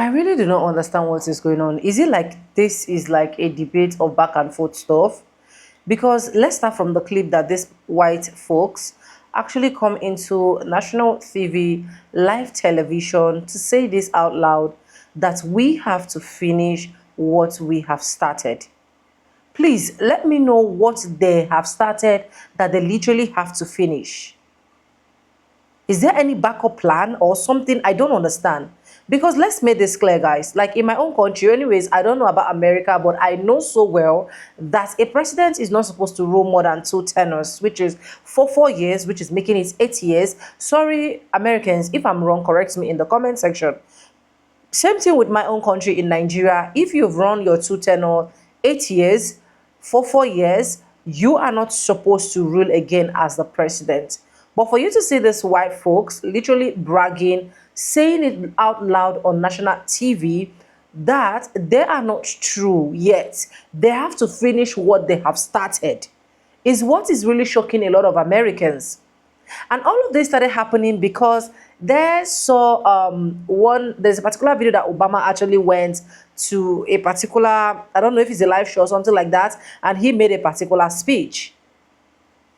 I really do not understand what is going on. Is it like this is like a debate of back and forth stuff? Because let's start from the clip that these white folks actually come into national TV, live television to say this out loud that we have to finish what we have started. Please let me know what they have started that they literally have to finish. Is there any backup plan or something? I don't understand. Because let's make this clear, guys. Like in my own country, anyways, I don't know about America, but I know so well that a president is not supposed to rule more than two tenors, which is for 4 years, which is making it 8 years. Sorry, Americans, if I'm wrong, correct me in the comment section. Same thing with my own country in Nigeria. If you've run your two tenor 8 years, for 4 years, you are not supposed to rule again as the president. But for you to see this white folks literally bragging, saying it out loud on national TV, that they are not true yet. They have to finish what they have started, is what is really shocking a lot of Americans. And all of this started happening because there's a particular video that Obama actually went to a particular, I don't know if it's a live show or something like that, and he made a particular speech.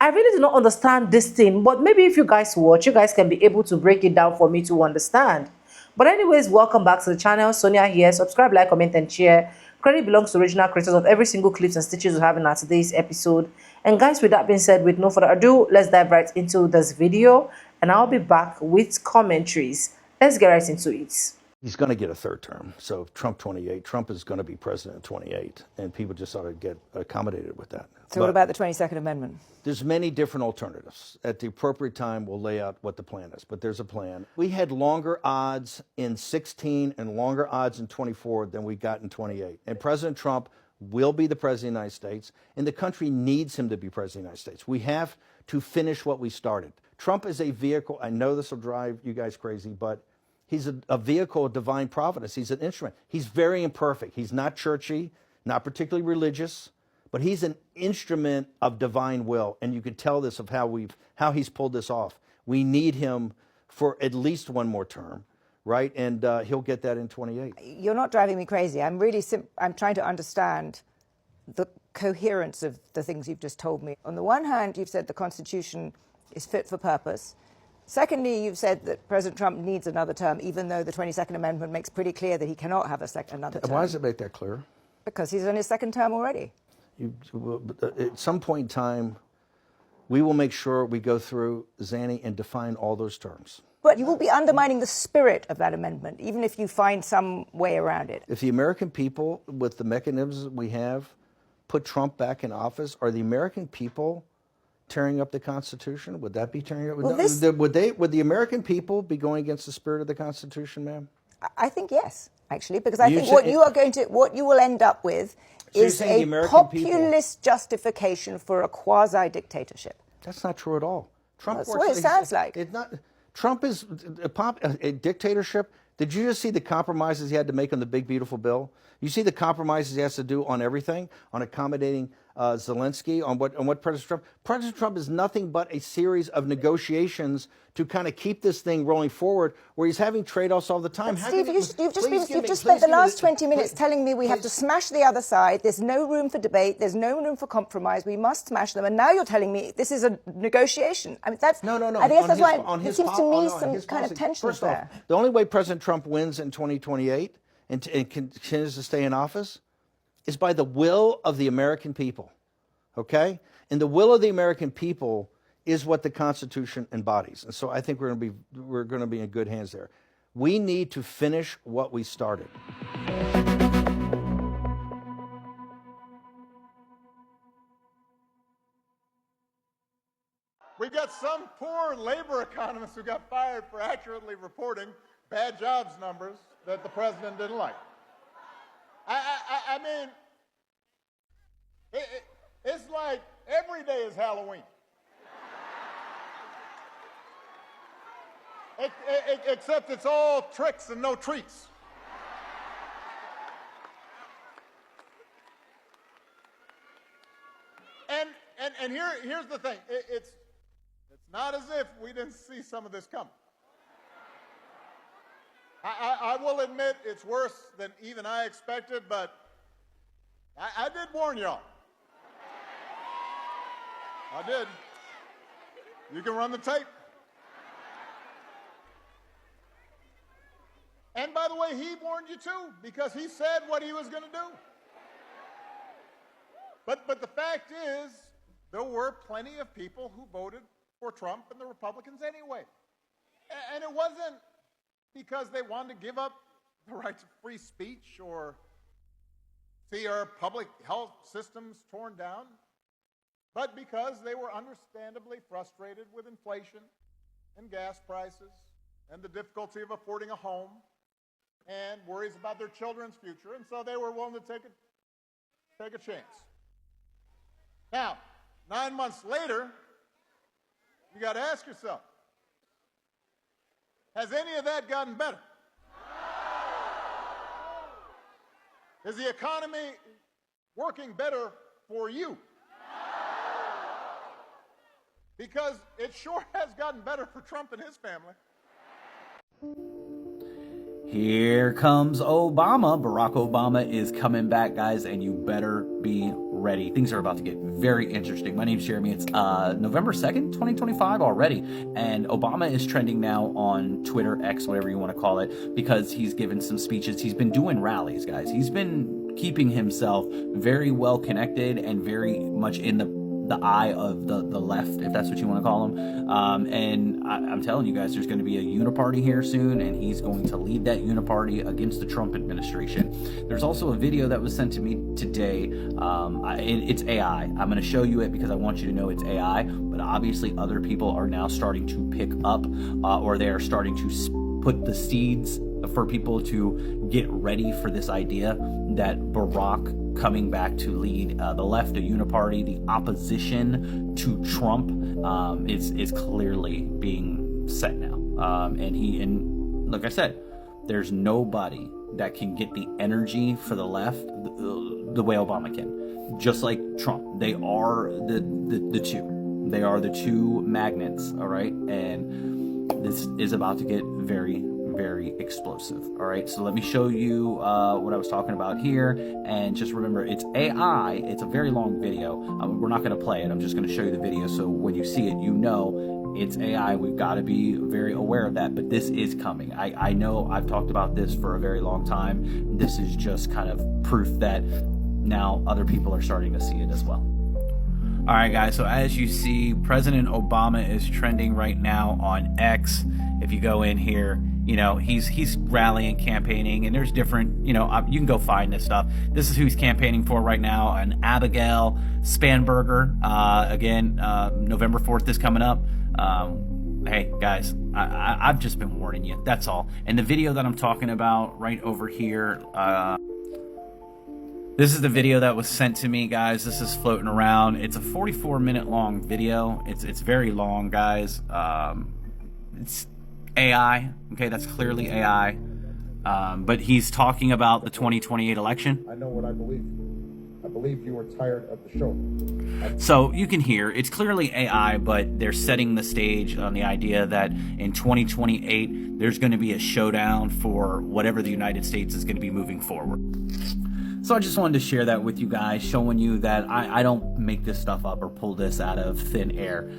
I really do not understand this thing, but maybe if you guys watch, you guys can be able to break it down for me to understand. But anyways, welcome back to the channel. Sonia here. Subscribe, like, comment, and share. Credit belongs to original creators of every single clips and stitches we have in our today's episode. And guys, with that being said, with no further ado, let's dive right into this video, and I'll be back with commentaries. Let's get right into it. He's going to get a third term. So Trump 28, Trump is going to be president in 28, and people just ought to get accommodated with that. So what about the 22nd Amendment? There's many different alternatives. At the appropriate time, we'll lay out what the plan is, but there's a plan. We had longer odds in 16 and longer odds in 24 than we got in 28. And President Trump will be the president of the United States, and the country needs him to be president of the United States. We have to finish what we started. Trump is a vehicle. I know this will drive you guys crazy, but he's a vehicle of divine providence. He's an instrument. He's very imperfect. He's not churchy, not particularly religious, but he's an instrument of divine will. And you can tell this of how he's pulled this off. We need him for at least one more term, right? And he'll get that in 28. You're not driving me crazy. I'm trying to understand the coherence of the things you've just told me. On the one hand, you've said the Constitution is fit for purpose. Secondly, you've said that President Trump needs another term, even though the 22nd Amendment makes pretty clear that he cannot have another term. Why does it make that clear? Because he's in his second term already. At some point in time, we will make sure we go through Zanny and define all those terms. But you will be undermining the spirit of that amendment, even if you find some way around it. If the American people, with the mechanisms we have, put Trump back in office, are the American people tearing up the Constitution? Would that be tearing up? Well, would the American people be going against the spirit of the Constitution, ma'am? I think yes, actually, because I think what you will end up with is a populist justification for a quasi-dictatorship. That's not true at all. Trump That's what it sounds like. It's not. Trump is a dictatorship. Did you just see the compromises he had to make on the big, beautiful bill? You see the compromises he has to do on everything, on accommodating Zelensky, on what President Trump. President Trump is nothing but a series of negotiations to kind of keep this thing rolling forward, where he's having trade-offs all the time. Steve, you've just spent the last 20 minutes telling me we have to smash the other side. There's no room for debate. There's no room for compromise. We must smash them. And now you're telling me this is a negotiation. I mean, that's no. I guess that's why it seems to me some kind of tension there. First off, the only way President Trump wins in 2028 and continues to stay in office is by the will of the American people. Okay? And the will of the American people is what the Constitution embodies. And so I think we're going to be in good hands there. We need to finish what we started. We've got some poor labor economists who got fired for accurately reporting bad jobs numbers that the president didn't like. I mean, it's like every day is Halloween. Except it's all tricks and no treats. And here's the thing. It's not as if we didn't see some of this coming. I will admit it's worse than even I expected, but I did warn y'all. I did. You can run the tape. And by the way, he warned you too, because he said what he was going to do. But the fact is, there were plenty of people who voted for Trump and the Republicans anyway. And it wasn't because they wanted to give up the right to free speech or see our public health systems torn down, but because they were understandably frustrated with inflation and gas prices and the difficulty of affording a home and worries about their children's future, and so they were willing to take a chance. Now, 9 months later, you got to ask yourself, has any of that gotten better? Is the economy working better for you? Because it sure has gotten better for Trump and his family. Here comes Obama. Barack Obama is coming back, guys, and you better be ready. Things are about to get very interesting. My name's Jeremy. It's November 2nd, 2025 already, and Obama is trending now on Twitter, X, whatever you want to call it, because he's given some speeches. He's been doing rallies, guys. He's been keeping himself very well connected and very much in the eye of the left, if that's what you want to call him. And I'm telling you guys, there's going to be a uniparty here soon, and he's going to lead that uniparty against the Trump administration. There's also a video that was sent to me today. It's AI. I'm going to show you it because I want you to know it's AI, but obviously other people are now starting to pick up, or they are starting to put the seeds for people to get ready for this idea that Barack coming back to lead the left, a uniparty, the opposition to Trump, is clearly being set now. And like I said, there's nobody that can get the energy for the left the way Obama can. Just like Trump, they are the two. They are the two magnets, all right? And this is about to get very, very explosive. All right, so let me show you what I was talking about here, and just remember, it's AI. It's a very long video. We're not going to play it. I'm just going to show you the video, so when you see it, you know it's AI. We've got to be very aware of that, but this is coming. I know I've talked about this for a very long time. This is just kind of proof that now other people are starting to see it as well. All right, guys, so as you see, President Obama is trending right now on X. If you go in here, you know, he's rallying, campaigning, and there's different, you know, you can go find this stuff. This is who he's campaigning for right now, and Abigail Spanberger. Again, November 4th is coming up. Hey, guys, I've just been warning you. That's all. And the video that I'm talking about right over here, this is the video that was sent to me, guys. This is floating around. It's a 44-minute long video. It's very long, guys. It's AI. Okay, that's clearly AI. But he's talking about the 2028 election. I know what I believe. I believe you are tired of the show. So you can hear it's clearly AI, but they're setting the stage on the idea that in 2028 there's going to be a showdown for whatever the United States is going to be moving forward. So I just wanted to share that with you guys, showing you that I don't make this stuff up or pull this out of thin air.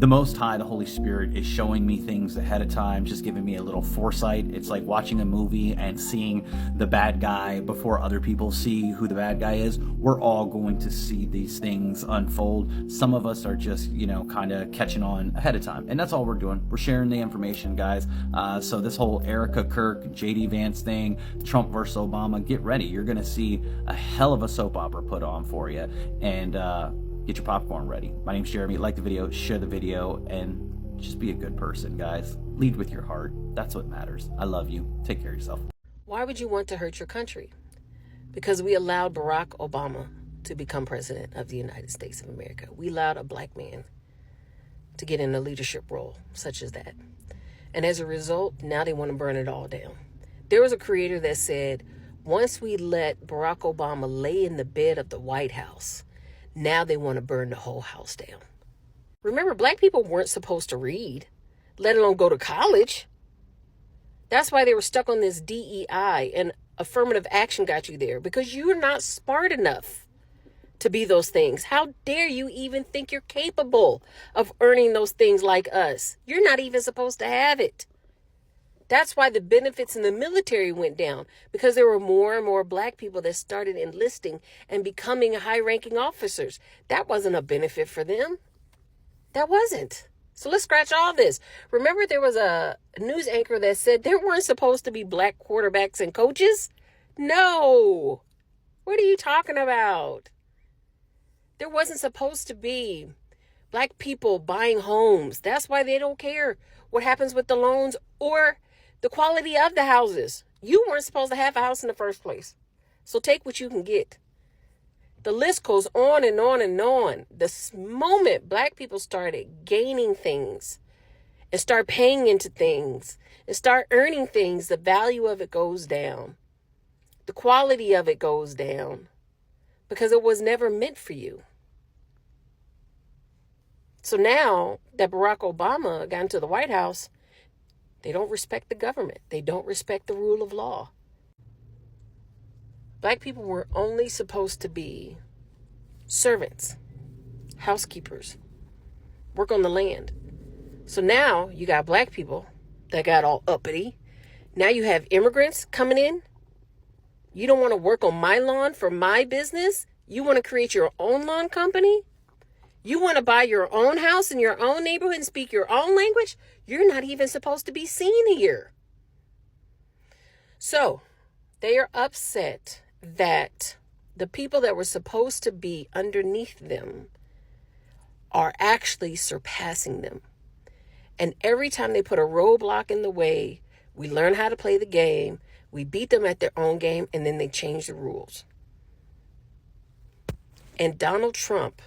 The Most High, the Holy Spirit, is showing me things ahead of time, just giving me a little foresight. It's like watching a movie and seeing the bad guy before other people see who the bad guy is. We're all going to see these things unfold. Some of us are just, you know, kind of catching on ahead of time. And that's all we're doing. We're sharing the information, guys. So this whole Erica Kirk, J.D. Vance thing, Trump versus Obama, get ready. You're going to see a hell of a soap opera put on for you. And get your popcorn ready. My name's Jeremy. Like the video, share the video, and just be a good person, guys. Lead with your heart. That's what matters. I love you. Take care of yourself. Why would you want to hurt your country? Because we allowed Barack Obama to become president of the United States of America. We allowed a black man to get in a leadership role such as that. And as a result, now they want to burn it all down. There was a creator that said, once we let Barack Obama lay in the bed of the White House, now they want to burn the whole house down. Remember, black people weren't supposed to read, let alone go to college. That's why they were stuck on this DEI, and affirmative action got you there, because you're not smart enough to be those things. How dare you even think you're capable of earning those things like us? You're not even supposed to have it. That's why the benefits in the military went down, because there were more and more black people that started enlisting and becoming high-ranking officers. That wasn't a benefit for them. That wasn't. So let's scratch all this. Remember, there was a news anchor that said there weren't supposed to be black quarterbacks and coaches? No. What are you talking about? There wasn't supposed to be black people buying homes. That's why they don't care what happens with the loans or the quality of the houses. You weren't supposed to have a house in the first place. So take what you can get. The list goes on and on and on. The moment black people started gaining things and start paying into things and start earning things, the value of it goes down. The quality of it goes down because it was never meant for you. So now that Barack Obama got into the White House, they don't respect the government. They don't respect the rule of law. Black people were only supposed to be servants, housekeepers, work on the land. So now you got black people that got all uppity. Now you have immigrants coming in. You don't want to work on my lawn for my business? You want to create your own lawn company? You want to buy your own house in your own neighborhood and speak your own language? You're not even supposed to be seen here. So they are upset that the people that were supposed to be underneath them are actually surpassing them. And every time they put a roadblock in the way, we learn how to play the game, we beat them at their own game, and then they change the rules. And Donald Trump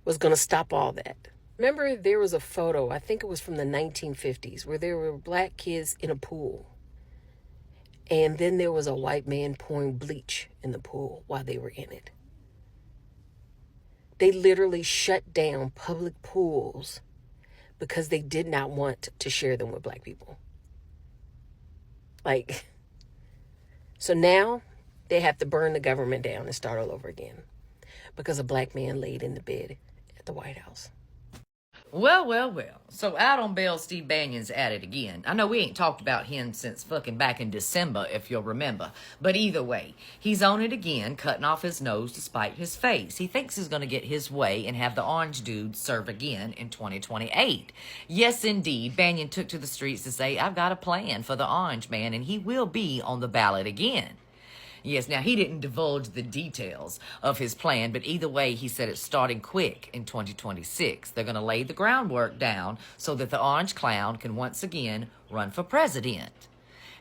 was going to stop all that. Remember, there was a photo, I think it was from the 1950s, where there were black kids in a pool. And then there was a white man pouring bleach in the pool while they were in it. They literally shut down public pools because they did not want to share them with black people. So now they have to burn the government down and start all over again because a black man laid in the bed at the White House. Well, well, well. So out on bail, Steve Bannon's at it again. I know we ain't talked about him since fucking back in December, if you'll remember. But either way, he's on it again, cutting off his nose to spite his face. He thinks he's going to get his way and have the orange dude serve again in 2028. Yes, indeed, Bannon took to the streets to say, I've got a plan for the orange man, and he will be on the ballot again. Yes, now he didn't divulge the details of his plan, but either way, he said it's starting quick in 2026. They're going to lay the groundwork down so that the orange clown can once again run for president.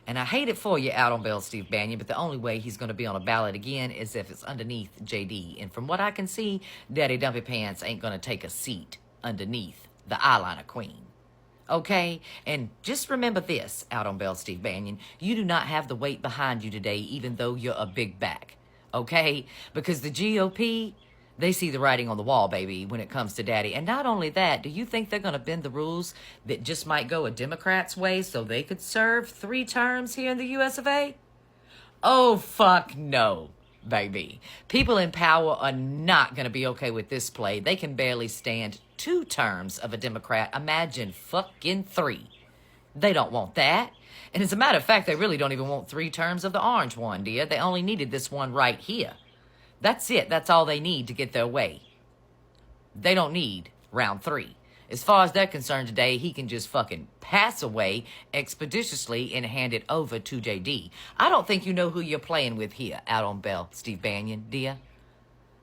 And I hate it for you out on bail, Steve Bannon, but the only way he's going to be on a ballot again is if it's underneath JD. And from what I can see, Daddy Dumpy Pants ain't going to take a seat underneath the eyeliner queen. Okay? And just remember this, out on bail, Steve Bannon. You do not have the weight behind you today, even though you're a big back. Okay? Because the GOP, they see the writing on the wall, baby, when it comes to Daddy. And not only that, do you think they're going to bend the rules that just might go a Democrat's way so they could serve 3 terms here in the US of A? Oh, fuck no, baby. People in power are not going to be okay with this play. They can barely stand 2 terms of a Democrat. Imagine fucking 3. They don't want that. And as a matter of fact, they really don't even want 3 terms of the orange one, dear. They only needed this one right here. That's it. That's all they need to get their way. They don't need round 3. As far as they're concerned today, he can just fucking pass away expeditiously and hand it over to JD. I don't think you know who you're playing with here out on bail, Steve Bannon, dear.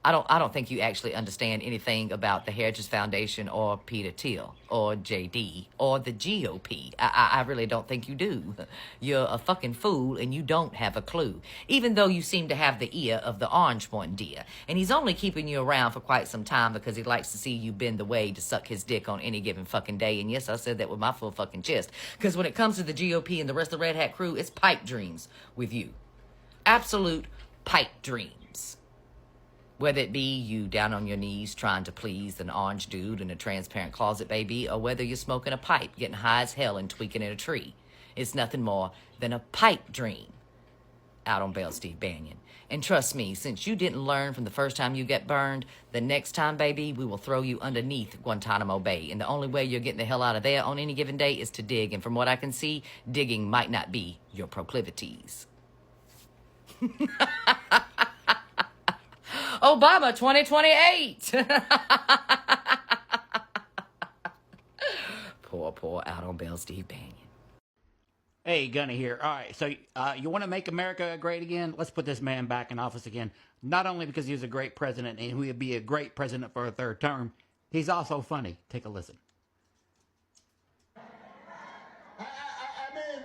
I don't think you actually understand anything about the Heritage Foundation or Peter Thiel or JD or the GOP. I really don't think you do. You're a fucking fool and you don't have a clue. Even though you seem to have the ear of the orange one, dear. And he's only keeping you around for quite some time because he likes to see you bend the way to suck his dick on any given fucking day. And yes, I said that with my full fucking chest. Because when it comes to the GOP and the rest of the Red Hat crew, it's pipe dreams with you. Absolute pipe dreams. Whether it be you down on your knees trying to please an orange dude in a transparent closet, baby, or whether you're smoking a pipe, getting high as hell and tweaking in a tree. It's nothing more than a pipe dream out on Bell Steve Bannon. And trust me, since you didn't learn from the first time you get burned, the next time, baby, we will throw you underneath Guantanamo Bay. And the only way you're getting the hell out of there on any given day is to dig. And from what I can see, digging might not be your proclivities. Obama 2028. Poor out on Bell Steve Bannon. Hey, Gunny here. All right, so you want to make America great again? Let's put this man back in office again. Not only because he was a great president and he would be a great president for a third term, he's also funny. Take a listen. I mean,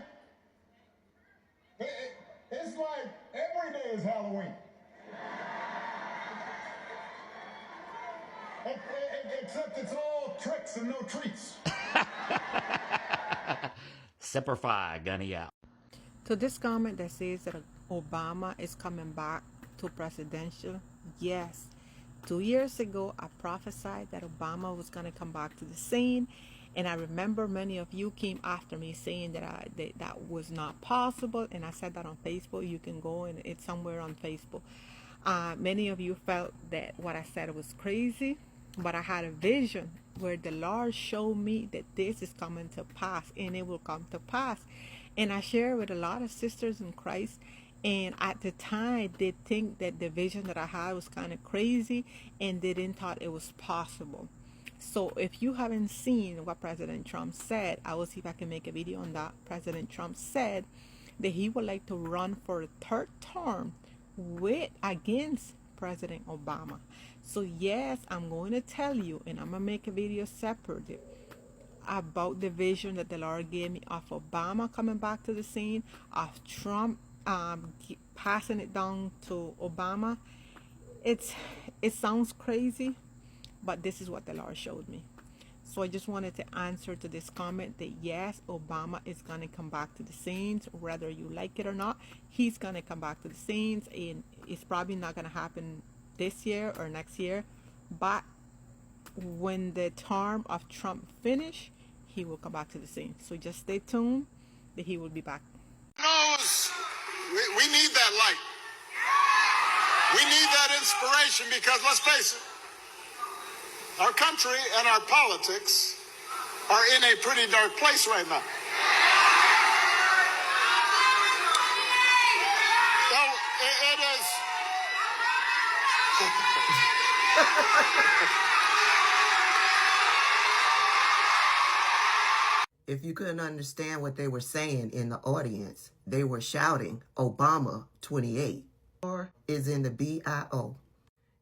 it's like every day is Halloween. Except it's all tricks and no treats. Semper Fi, Gunny out. To this comment that says that Obama is coming back to presidential, yes. 2 years ago, I prophesied that Obama was going to come back to the scene. And I remember many of you came after me saying that that was not possible. And I said that on Facebook. You can go and it's somewhere on Facebook. Many of you felt that what I said was crazy. But I had a vision where the Lord showed me that this is coming to pass and it will come to pass. And I share with a lot of sisters in Christ. And at the time, they think that the vision that I had was kind of crazy and they didn't thought it was possible. So if you haven't seen what President Trump said, I will see if I can make a video on that. President Trump said that he would like to run for a third term against President Obama. So yes, I'm going to tell you, and I'm going to make a video separate about the vision that the Lord gave me of Obama coming back to the scene, of Trump passing it down to Obama. It sounds crazy, but this is what the Lord showed me. So I just wanted to answer to this comment that yes, Obama is going to come back to the scenes, whether you like it or not. He's going to come back to the scenes, and it's probably not going to happen this year or next year, but when the term of Trump finish, he will come back to the scene. So just stay tuned that he will be back. We need that light. We need that inspiration because let's face it, our country and our politics are in a pretty dark place right now. So it is. If you couldn't understand what they were saying in the audience, they were shouting, Obama 28 is in the BIO.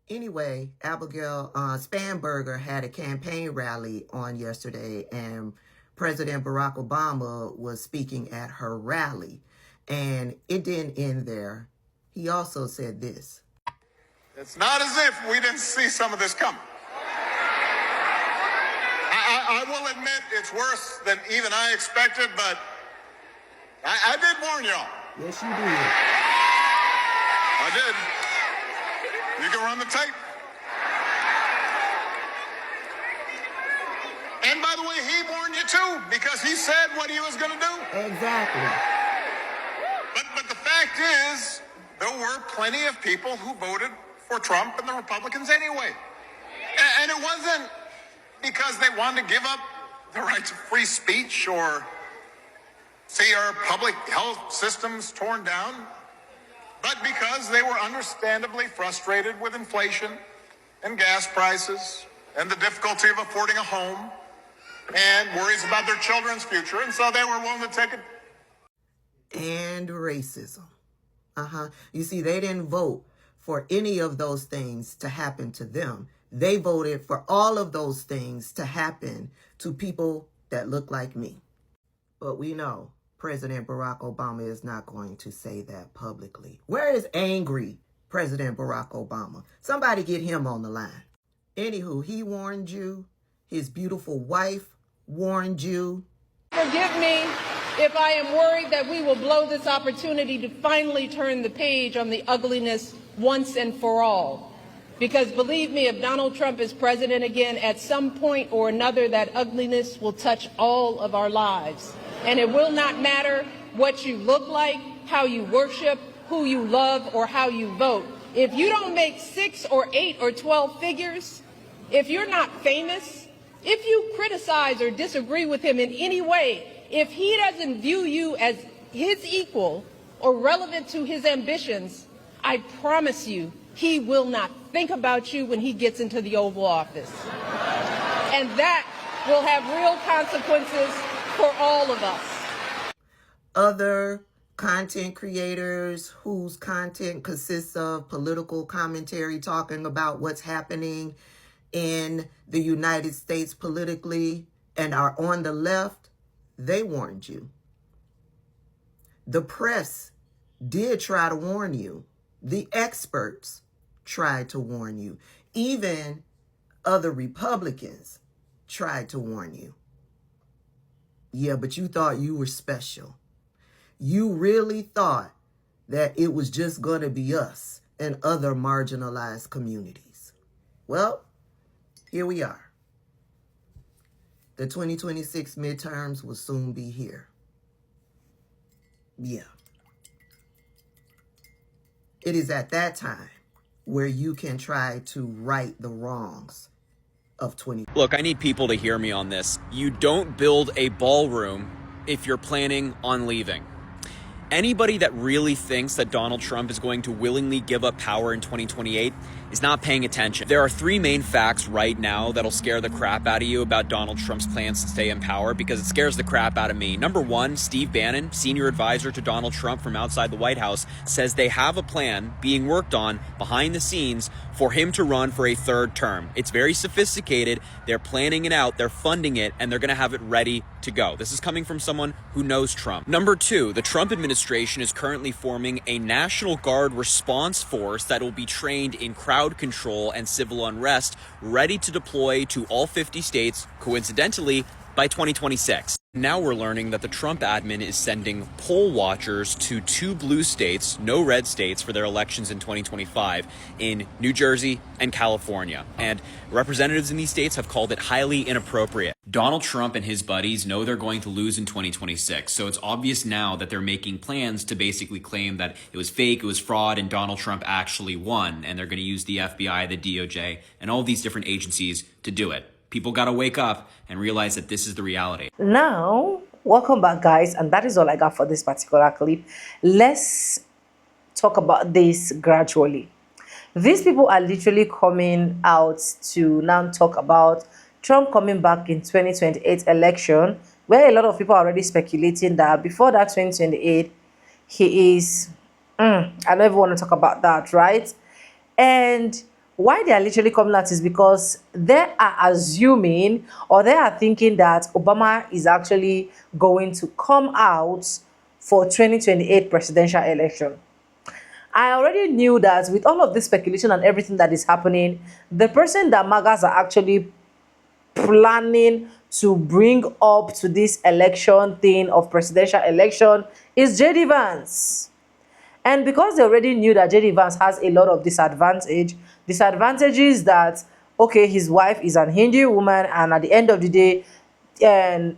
Anyway, Abigail Spanberger had a campaign rally on yesterday, and President Barack Obama was speaking at her rally. And it didn't end there. He also said this. It's not as if we didn't see some of this coming. I will admit it's worse than even I expected, but I did warn y'all. Yes, you did. I did. You can run the tape. And by the way, he warned you too, because he said what he was going to do. Exactly. But the fact is, there were plenty of people who voted for Trump and the Republicans anyway. And it wasn't because they wanted to give up the right to free speech or see our public health systems torn down, but because they were understandably frustrated with inflation and gas prices and the difficulty of affording a home and worries about their children's future. And so they were willing to take it. And racism. You see, they didn't vote for any of those things to happen to them. They voted for all of those things to happen to people that look like me. But we know President Barack Obama is not going to say that publicly. Where is angry President Barack Obama? Somebody get him on the line. Anywho, he warned you. His beautiful wife warned you. Forgive me if I am worried that we will blow this opportunity to finally turn the page on the ugliness once and for all. Because believe me, if Donald Trump is president again, at some point or another, that ugliness will touch all of our lives. And it will not matter what you look like, how you worship, who you love, or how you vote. If you don't make 6 or 8 or 12 figures, if you're not famous, if you criticize or disagree with him in any way, if he doesn't view you as his equal or relevant to his ambitions, I promise you, he will not think about you when he gets into the Oval Office. And that will have real consequences for all of us. Other content creators whose content consists of political commentary talking about what's happening in the United States politically and are on the left, they warned you. The press did try to warn you. The experts tried to warn you. Even other Republicans tried to warn you. Yeah, but you thought you were special. You really thought that it was just going to be us and other marginalized communities. Well, here we are. The 2026 midterms will soon be here. Yeah. It is at that time where you can try to right the wrongs of 20. Look, I need people to hear me on this. You don't build a ballroom if you're planning on leaving. Anybody that really thinks that Donald Trump is going to willingly give up power in 2028 is not paying attention. There are 3 main facts right now that'll scare the crap out of you about Donald Trump's plans to stay in power, because it scares the crap out of me. Number 1, Steve Bannon, senior advisor to Donald Trump from outside the White House, says they have a plan being worked on behind the scenes for him to run for a 3rd term. It's very sophisticated. They're planning it out, they're funding it, and they're going to have it ready to go. This is coming from someone who knows Trump. Number 2, the Trump administration is currently forming a National Guard response force that will be trained in crowd control and civil unrest, ready to deploy to all 50 states, coincidentally, by 2026. Now we're learning that the Trump admin is sending poll watchers to 2 blue states, no red states, for their elections in 2025 in New Jersey and California. And representatives in these states have called it highly inappropriate. Donald Trump and his buddies know they're going to lose in 2026. So it's obvious now that they're making plans to basically claim that it was fake, it was fraud, and Donald Trump actually won. And they're going to use the FBI, the DOJ, and all these different agencies to do it. People got to wake up and realize that this is the reality. Now, welcome back, guys, and that is all I got for this particular clip. Let's talk about this gradually. These people are literally coming out to now talk about Trump coming back in 2028 election, where a lot of people are already speculating that before that 2028, he is, I don't even want to talk about that, right? And why they are literally coming out is because they are assuming, or they are thinking, that Obama is actually going to come out for 2028 presidential election. I already knew that with all of this speculation and everything that is happening, the person that MAGAs are actually planning to bring up to this election thing of presidential election is J.D. Vance. And because they already knew that J.D. Vance has a lot of disadvantages that, okay, his wife is an Hindu woman, and at the end of the day,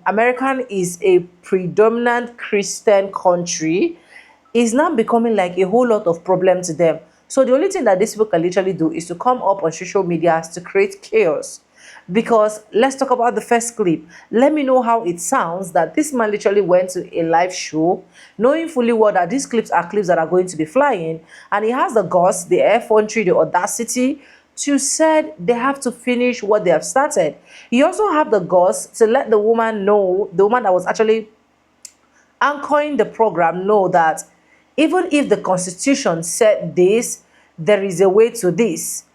American is a predominant Christian country, is now becoming like a whole lot of problem to them. So the only thing that these people can literally do is to come up on social media to create chaos. Because let's talk about the first clip. Let me know how it sounds that this man literally went to a live show, knowing fully well that these clips are clips that are going to be flying, and he has the guts, the effrontery, the audacity to say they have to finish what they have started. He also have the guts to let the woman know, the woman that was actually anchoring the program, know that even if the Constitution said this, there is a way to this.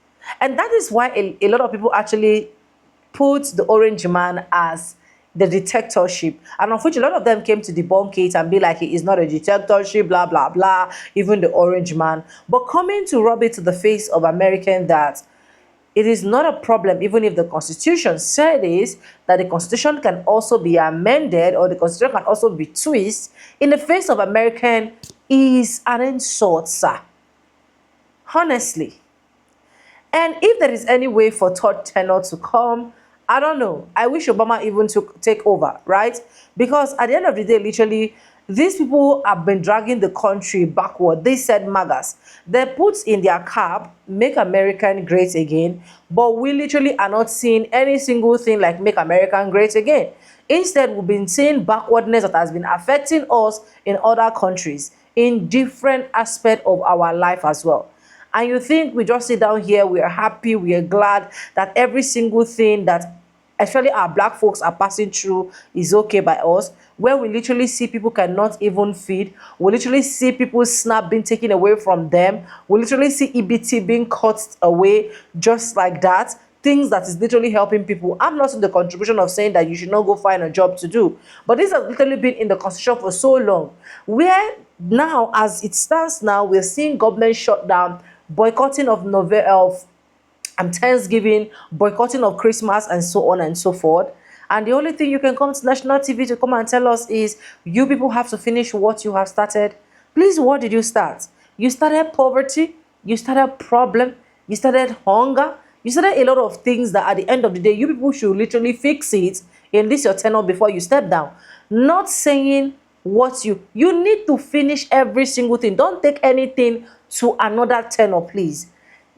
And that is why a lot of people actually put the orange man as the dictatorship, and of which a lot of them came to debunk it and be like, he is not a dictatorship, blah blah blah, even the orange man. But coming to rub it to the face of American that it is not a problem, even if the Constitution said is that the Constitution can also be amended, or the Constitution can also be twisted in the face of American, is an insult, sir. Honestly. And if there is any way for third tenor to come I don't know. I wish Obama even took take over, right? Because at the end of the day, literally, these people have been dragging the country backward. They said MAGAs. They put in their cap, make American great again, but we literally are not seeing any single thing like make American great again. Instead, we've been seeing backwardness that has been affecting us in other countries in different aspects of our life as well. And you think we just sit down here, we are happy, we are glad that every single thing that especially our black folks are passing through is okay by us, where we literally see people cannot even feed, we literally see people's snap being taken away from them, we literally see EBT being cut away just like that, things that is literally helping people. I'm not in the contribution of saying that you should not go find a job to do, but this has literally been in the constitution for so long, where now as it stands now, we're seeing government shut down, boycotting of Thanksgiving, boycotting of Christmas, and so on and so forth. And the only thing you can come to national TV to come and tell us is you people have to finish what you have started. Please, what did you start? You started poverty, you started problem, you started hunger, you started a lot of things that at the end of the day, you people should literally fix it in this your tenure before you step down. Not saying what you need to finish every single thing. Don't take anything to another tenure, please.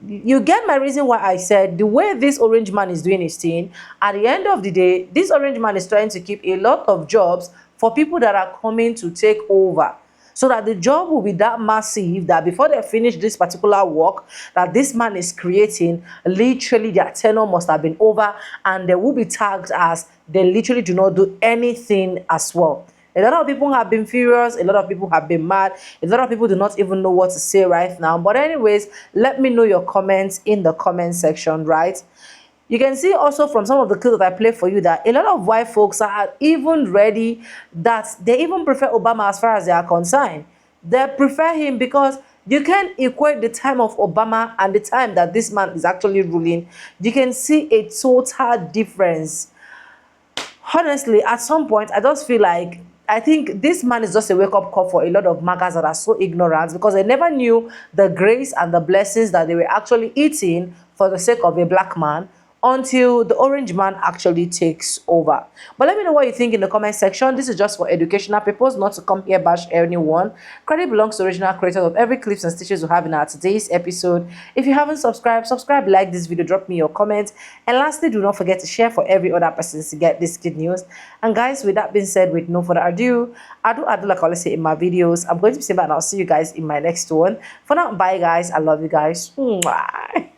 You get my reason why I said the way this orange man is doing his thing, at the end of the day, this orange man is trying to keep a lot of jobs for people that are coming to take over. So that the job will be that massive that before they finish this particular work that this man is creating, literally their tenure must have been over and they will be tagged as they literally do not do anything as well. A lot of people have been furious, a lot of people have been mad, a lot of people do not even know what to say right now. But anyways, let me know your comments in the comment section, right? You can see also from some of the clips that I play for you that a lot of white folks are even ready that they even prefer Obama as far as they are concerned. They prefer him because you can equate the time of Obama and the time that this man is actually ruling. You can see a total difference. Honestly, at some point, I just feel like I think this man is just a wake-up call for a lot of MAGAs that are so ignorant because they never knew the grace and the blessings that they were actually eating for the sake of a black man until the orange man actually takes over. But let me know what you think in the comment section. This is just for educational purpose, not to come here bash anyone. Credit belongs to original creators of every clips and stitches we have in our today's episode. If you haven't subscribed, subscribe, like this video, drop me your comments. And lastly, do not forget to share for every other person to get this good news. And guys, with that being said, with no further ado, I do like I always say in my videos, I'm going to be saying that and I'll see you guys in my next one. For now, bye guys. I love you guys. Mwah.